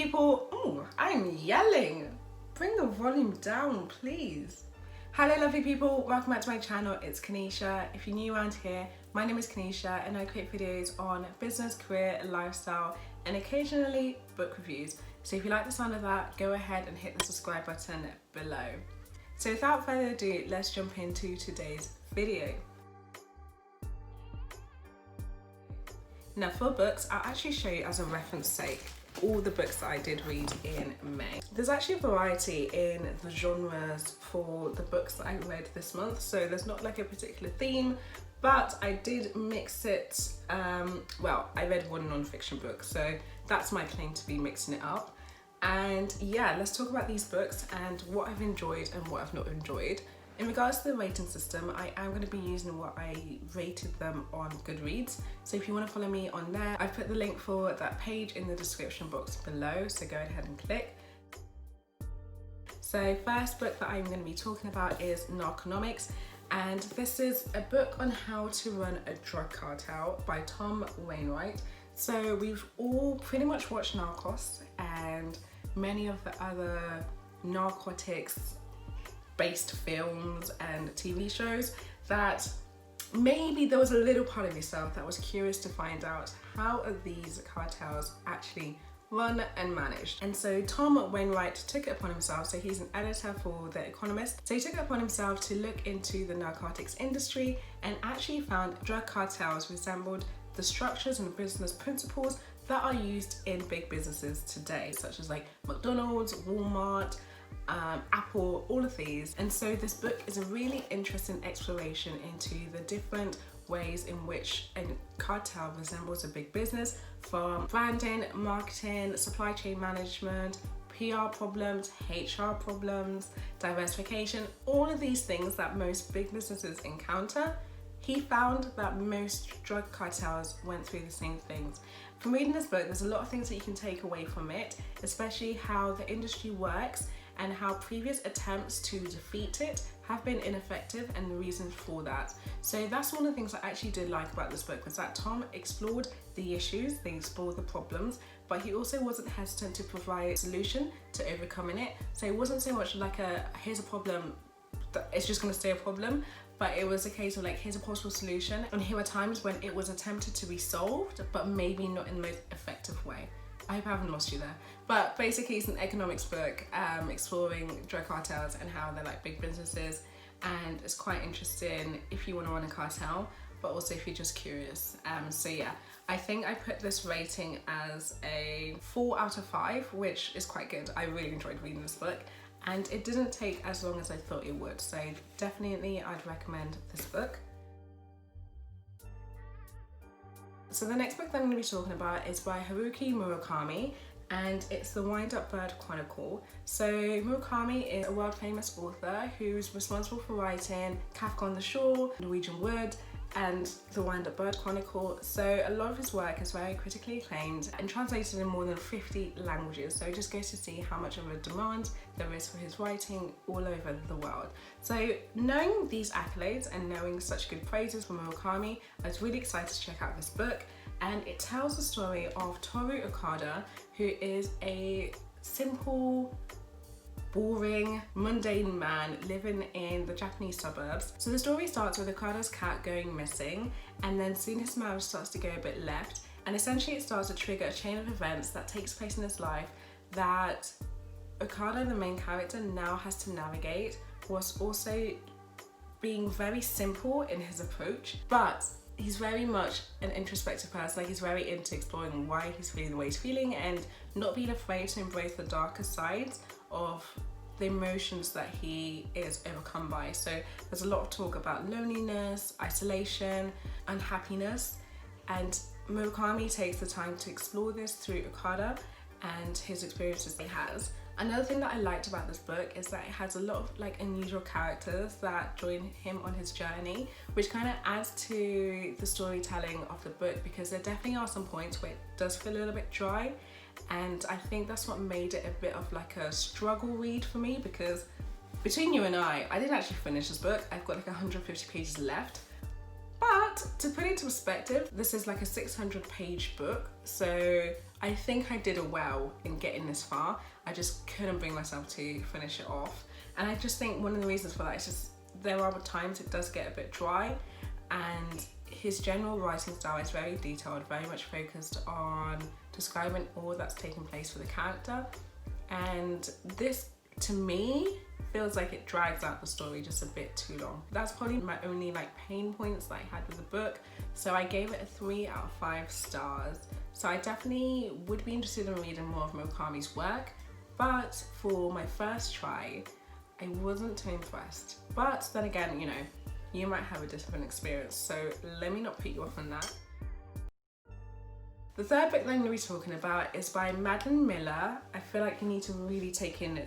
people. Oh, I'm yelling. Bring the volume down, please. Hello lovely people, welcome back to my channel. It's Kanisha. If you're new around here, my name is Kanisha and I create videos on business, career, lifestyle and occasionally book reviews. So if you like the sound of that, go ahead and hit the subscribe button below. So without further ado, let's jump into today's video. Now for books, I'll actually show you as a reference sake all the books that I did read in May. There's actually a variety in the genres for the books that I read this month, so there's not like a particular theme, but I did mix it. Well, I read one non-fiction book, so that's my claim to be mixing it up. And yeah, let's talk about these books and what I've enjoyed and what I've not enjoyed. In regards to the rating system, I am going to be using what I rated them on Goodreads. So if you want to follow me on there, I've put the link for that page in the description box below, so go ahead and click. So first book that I'm going to be talking about is Narconomics, and this is a book on how to run a drug cartel by Tom Wainwright. So we've all pretty much watched Narcos and many of the other narcotics based films and TV shows, that maybe there was a little part of yourself that was curious to find out how are these cartels actually run and managed. And so Tom Wainwright took it upon himself, so he's an editor for The Economist, so he took it upon himself to look into the narcotics industry and actually found drug cartels resembled the structures and business principles that are used in big businesses today, such as like McDonald's, Walmart, Apple, all of these. And so this book is a really interesting exploration into the different ways in which a cartel resembles a big business, from branding, marketing, supply chain management, PR problems, HR problems, diversification, all of these things that most big businesses encounter. He found that most drug cartels went through the same things. From reading this book, there's a lot of things that you can take away from it, especially how the industry works and how previous attempts to defeat it have been ineffective and the reasons for that. So that's one of the things I actually did like about this book, was that Tom explored the issues, they explored the problems, but he also wasn't hesitant to provide a solution to overcoming it. So it wasn't so much like here's a problem, it's just gonna stay a problem, but it was a case of like, here's a possible solution, and here are times when it was attempted to be solved, but maybe not in the most effective way. I hope I haven't lost you there. But basically it's an economics book exploring drug cartels and how they're like big businesses, and it's quite interesting if you want to run a cartel, but also if you're just curious. So yeah, I think I put this rating as a 4 out of 5, which is quite good. I really enjoyed reading this book and it didn't take as long as I thought it would. So definitely I'd recommend this book. So the next book that I'm going to be talking about is by Haruki Murikami, and it's the Wind-Up Bird Chronicle. So Murakami is a world famous author who's responsible for writing Kafka on the Shore, Norwegian Wood, and the Wind-Up Bird Chronicle. So a lot of his work is very critically acclaimed and translated in more than 50 languages. So it just goes to see how much of a demand there is for his writing all over the world. So knowing these accolades and knowing such good praises from Murakami, I was really excited to check out this book. And it tells the story of Toru Okada, who is a simple, boring, mundane man living in the Japanese suburbs. So the story starts with Okada's cat going missing, and then soon his marriage starts to go a bit left, and essentially it starts to trigger a chain of events that takes place in his life that Okada, the main character, now has to navigate, whilst also being very simple in his approach. But he's very much an introspective person, like he's very into exploring why he's feeling the way he's feeling and not being afraid to embrace the darker sides of the emotions that he is overcome by. So there's a lot of talk about loneliness, isolation, unhappiness, and Murakami takes the time to explore this through Okada and his experiences he has. Another thing that I liked about this book is that it has a lot of like unusual characters that join him on his journey, which kind of adds to the storytelling of the book, because there definitely are some points where it does feel a little bit dry, and I think that's what made it a bit of like a struggle read for me, because between you and I didn't actually finish this book. I've got like 150 pages left, But to put it into perspective, this is like a 600-page book, so I think I did well in getting this far. I just couldn't bring myself to finish it off. And I just think one of the reasons for that is just there are times it does get a bit dry, and his general writing style is very detailed, very much focused on describing all that's taking place for the character. And this, to me, feels like it drags out the story just a bit too long. That's probably my only like pain points that I had with the book. So I gave it a 3 out of 5 stars. So I definitely would be interested in reading more of Murakami's work, but for my first try, I wasn't too impressed. But then again, you know, you might have a different experience, so let me not put you off on that. The third book that I'm going to be talking about is by Madeline Miller. I feel like you need to really take in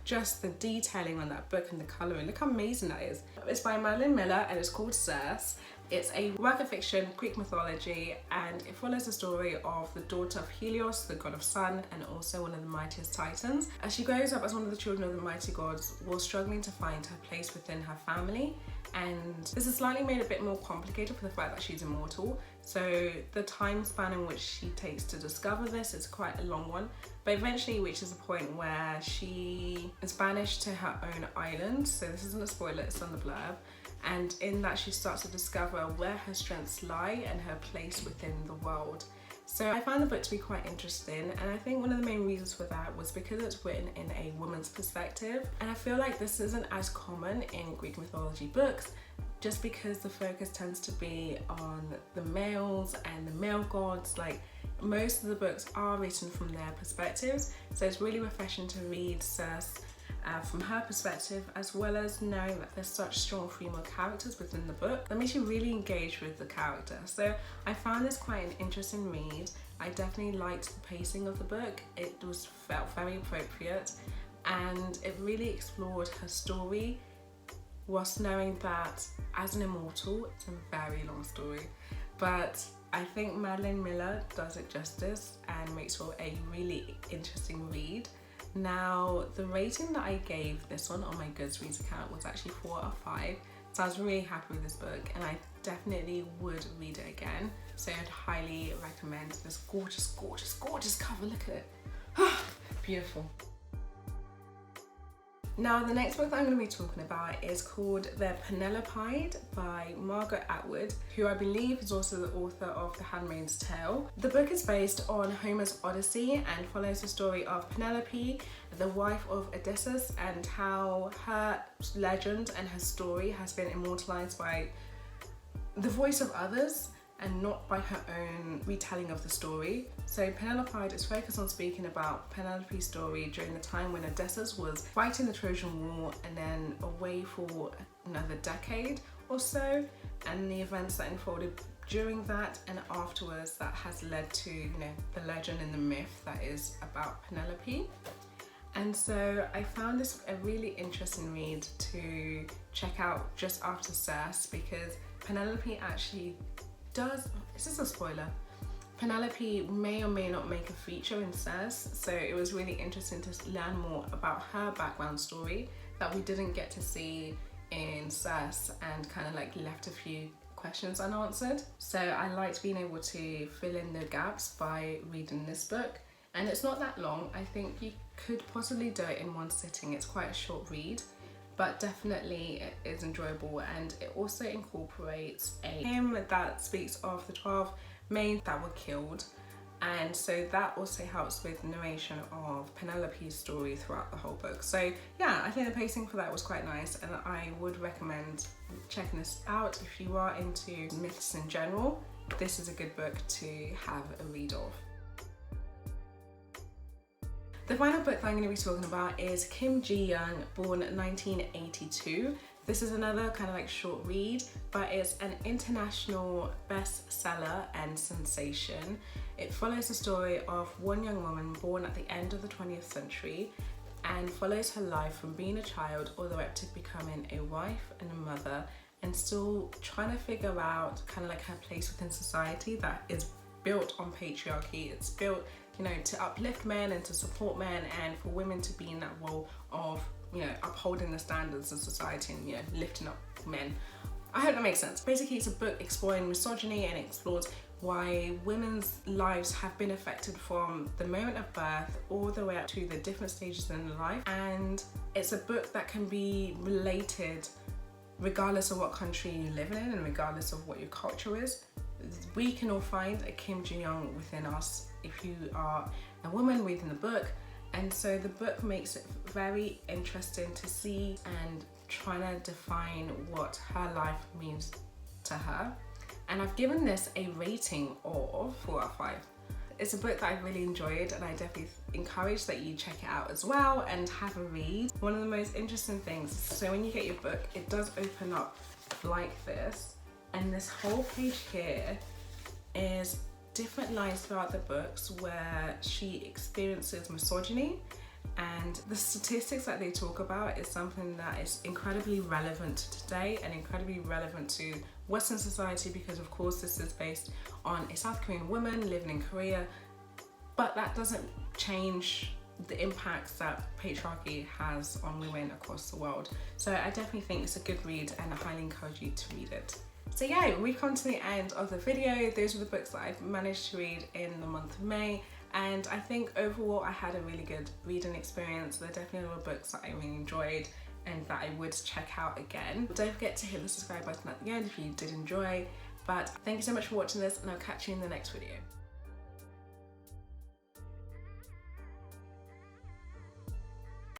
just the detailing on that book and the colouring. Look how amazing that is. It's by Madeline Miller and it's called Circe. It's a work of fiction, Greek mythology, and it follows the story of the daughter of Helios, the god of sun, and also one of the mightiest titans. As she grows up as one of the children of the mighty gods, while struggling to find her place within her family. And this is slightly made a bit more complicated for the fact that she's immortal. So the time span in which she takes to discover this is quite a long one, but eventually reaches a point where she is banished to her own island. So this isn't a spoiler, it's on the blurb. And in that she starts to discover where her strengths lie and her place within the world. So I found the book to be quite interesting, and I think one of the main reasons for that was because it's written in a woman's perspective, and I feel like this isn't as common in Greek mythology books, just because the focus tends to be on the males and the male gods. Like, most of the books are written from their perspectives, so it's really refreshing to read Circe from her perspective, as well as knowing that there's such strong female characters within the book that makes you really engage with the character. So I found this quite an interesting read. I definitely liked the pacing of the book. It felt very appropriate, and it really explored her story whilst knowing that as an immortal, it's a very long story, but I think Madeline Miller does it justice and makes for a really interesting read. Now, the rating that I gave this one on my Goodreads account was actually 4 out of 5, so I was really happy with this book, and I definitely would read it again. So I'd highly recommend this gorgeous, gorgeous, gorgeous cover. Look at it. Beautiful. Now, the next book that I'm going to be talking about is called The Penelopiad by Margaret Atwood, who I believe is also the author of The Handmaid's Tale. The book is based on Homer's Odyssey and follows the story of Penelope, the wife of Odysseus, and how her legend and her story has been immortalized by the voice of others and not by her own retelling of the story. So Penelopiad is focused on speaking about Penelope's story during the time when Odysseus was fighting the Trojan War and then away for another decade or so, and the events that unfolded during that and afterwards that has led to, you know, the legend and the myth that is about Penelope. And so I found this a really interesting read to check out just after Circe, because Penelope actually does, is this a spoiler? Penelope may or may not make a feature in Circe, so it was really interesting to learn more about her background story that we didn't get to see in Circe, and kind of like left a few questions unanswered. So I liked being able to fill in the gaps by reading this book, and it's not that long. I think you could possibly do it in one sitting. It's quite a short read, but definitely it is enjoyable, and it also incorporates a hymn that speaks of the 12 maids that were killed, and so that also helps with the narration of Penelope's story throughout the whole book. So yeah, I think the pacing for that was quite nice, and I would recommend checking this out if you are into myths in general. This is a good book to have a read of. The final book that I'm going to be talking about is Kim Ji-young, born 1982. This is another kind of like short read, but it's an international bestseller and sensation. It follows the story of one young woman born at the end of the 20th century and follows her life from being a child all the way up to becoming a wife and a mother, and still trying to figure out kind of like her place within society that is built on patriarchy. It's built, you know, to uplift men and to support men, and for women to be in that role of, you know, upholding the standards of society and, you know, lifting up men. I hope that makes sense. Basically, it's a book exploring misogyny and explores why women's lives have been affected from the moment of birth all the way up to the different stages in their life. And it's a book that can be related regardless of what country you live in and regardless of what your culture is. We can all find a Kim Ji-young within us if you are a woman reading the book. And so the book makes it very interesting to see and trying to define what her life means to her. And I've given this a rating of 4 out of 5. It's a book that I really enjoyed, and I definitely encourage that you check it out as well and have a read. One of the most interesting things, so when you get your book, it does open up like this, and this whole page here is different lines throughout the books where she experiences misogyny, and the statistics that they talk about is something that is incredibly relevant to today and incredibly relevant to Western society, because of course this is based on a South Korean woman living in Korea, but that doesn't change the impacts that patriarchy has on women across the world. So I definitely think it's a good read and I highly encourage you to read it. So yeah, we've come to the end of the video. Those are the books that I've managed to read in the month of May, and I think overall I had a really good reading experience. There are definitely a lot of books that I really enjoyed and that I would check out again. Don't forget to hit the subscribe button at the end if you did enjoy. But thank you so much for watching this, and I'll catch you in the next video.